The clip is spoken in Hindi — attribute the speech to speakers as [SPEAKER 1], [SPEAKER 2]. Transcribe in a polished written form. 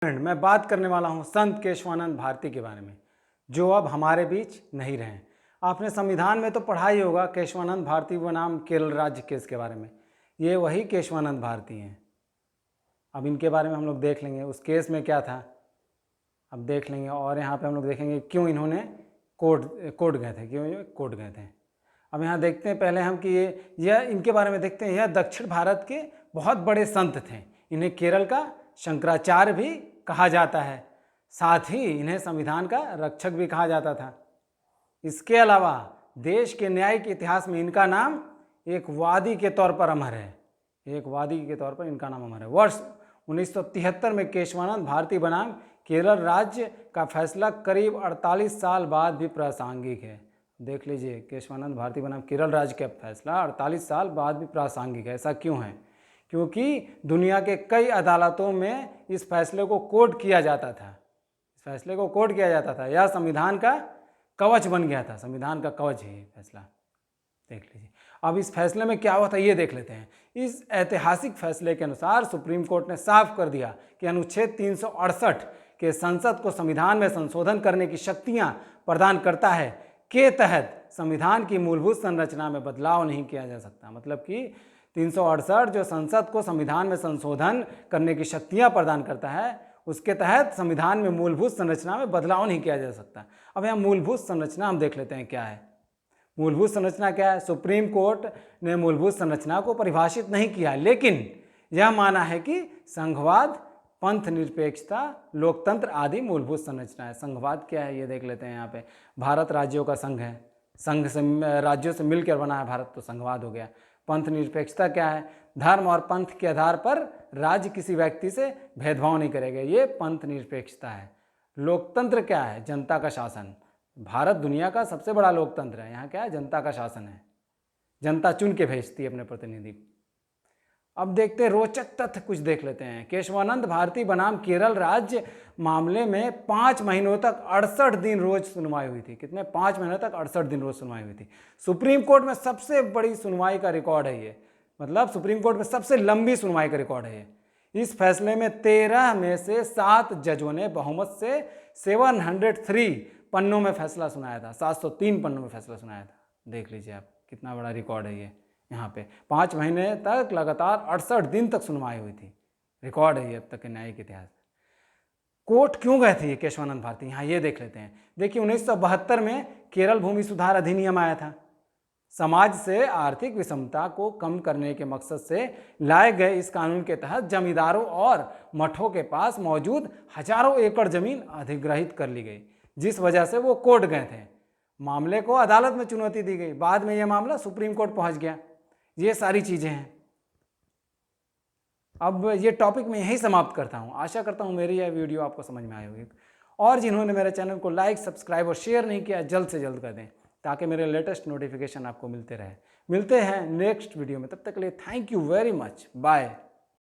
[SPEAKER 1] मैं बात करने वाला हूं संत केशवानंद भारती के बारे में, जो अब हमारे बीच नहीं रहे। आपने संविधान में तो पढ़ा ही होगा केशवानंद भारती बनाम केरल राज्य केस के बारे में। ये वही केशवानंद भारती हैं। अब इनके बारे में हम लोग देख लेंगे उस केस में क्या था, अब देख लेंगे। और यहाँ पे हम लोग देखेंगे क्यों इन्होंने कोर्ट गए थे, क्यों ये कोर्ट गए थे। अब यहाँ देखते हैं पहले हम कि यह इनके बारे में देखते हैं। यह दक्षिण भारत के बहुत बड़े संत थे। इन्हें केरल का शंकराचार्य भी कहा जाता है, साथ ही इन्हें संविधान का रक्षक भी कहा जाता था। इसके अलावा देश के न्यायिक इतिहास में इनका नाम एक वादी के तौर पर अमर है। एक वादी के तौर पर इनका नाम अमर है। वर्ष 1973 में केशवानंद भारती बनाम केरल राज्य का फैसला करीब 48 साल बाद भी प्रासंगिक है। देख लीजिए, केशवानंद भारती बनाम केरल राज्य का फैसला 48 साल बाद भी प्रासंगिक है। ऐसा क्यों है? क्योंकि दुनिया के कई अदालतों में इस फैसले को कोट किया जाता था। इस फैसले को कोट किया जाता था। यह संविधान का कवच बन गया था। संविधान का कवच है ये फैसला। देख लीजिए। अब इस फैसले में क्या हुआ था ये देख लेते हैं। इस ऐतिहासिक फैसले के अनुसार सुप्रीम कोर्ट ने साफ कर दिया कि अनुच्छेद 368 के संसद को संविधान में संशोधन करने की शक्तियां प्रदान करता है के तहत संविधान की मूलभूत संरचना में बदलाव नहीं किया जा सकता। मतलब कि 368 जो संसद को संविधान में संशोधन करने की शक्तियां प्रदान करता है, उसके तहत संविधान में मूलभूत संरचना में बदलाव नहीं किया जा सकता। अब यहाँ मूलभूत संरचना हम देख लेते हैं क्या है। मूलभूत संरचना क्या है? सुप्रीम कोर्ट ने मूलभूत संरचना को परिभाषित नहीं किया, लेकिन यह माना है कि संघवाद, पंथ निरपेक्षता, लोकतंत्र आदि मूलभूत संरचना है। संघवाद क्या है ये देख लेते हैं। यहाँ पे भारत राज्यों का संघ है, संघ से राज्यों से मिलकर बना है भारत, तो संघवाद हो गया। पंथ निरपेक्षता क्या है? धर्म और पंथ के आधार पर राज्य किसी व्यक्ति से भेदभाव नहीं करेगा, ये पंथ निरपेक्षता है। लोकतंत्र क्या है? जनता का शासन। भारत दुनिया का सबसे बड़ा लोकतंत्र है। यहाँ क्या है? जनता का शासन है। जनता चुन के भेजती है अपने प्रतिनिधि। अब देखते हैं रोचक तथ्य कुछ देख लेते हैं। केशवानंद भारती बनाम केरल राज्य मामले में 5 महीनों तक 68 दिन रोज सुनवाई हुई थी। कितने? 5 महीनों तक 68 दिन रोज सुनवाई हुई थी। सुप्रीम कोर्ट में सबसे बड़ी सुनवाई का रिकॉर्ड है ये। मतलब सुप्रीम कोर्ट में सबसे लंबी सुनवाई का रिकॉर्ड है ये। इस फैसले में 13 में से 7 जजों ने बहुमत से 703 पन्नों में फैसला सुनाया था। 703 पन्नों में फैसला सुनाया था। देख लीजिए आप, कितना बड़ा रिकॉर्ड है ये। यहाँ पे 5 महीने तक लगातार 68 दिन तक सुनवाई हुई थी। रिकॉर्ड है ये अब तक के न्यायिक इतिहास। कोर्ट क्यों गए थे ये केशवानंद भारती? यहाँ ये देख लेते हैं। देखिए 1972 में केरल भूमि सुधार अधिनियम आया था। समाज से आर्थिक विषमता को कम करने के मकसद से लाए गए इस कानून के तहत जमींदारों और मठों के पास मौजूद हजारों एकड़ जमीन अधिग्रहित कर ली गई, जिस वजह से वो कोर्ट गए थे। मामले को अदालत में चुनौती दी गई। बाद में यह मामला सुप्रीम कोर्ट पहुंच गया। ये सारी चीजें हैं। अब ये टॉपिक मैं यहीं समाप्त करता हूं। आशा करता हूं मेरी यह वीडियो आपको समझ में आई होगी। और जिन्होंने मेरे चैनल को लाइक, सब्सक्राइब और शेयर नहीं किया, जल्द से जल्द कर दें, ताकि मेरे लेटेस्ट नोटिफिकेशन आपको मिलते रहे। मिलते हैं नेक्स्ट वीडियो में। तब तक के लिए thank you very much. Bye.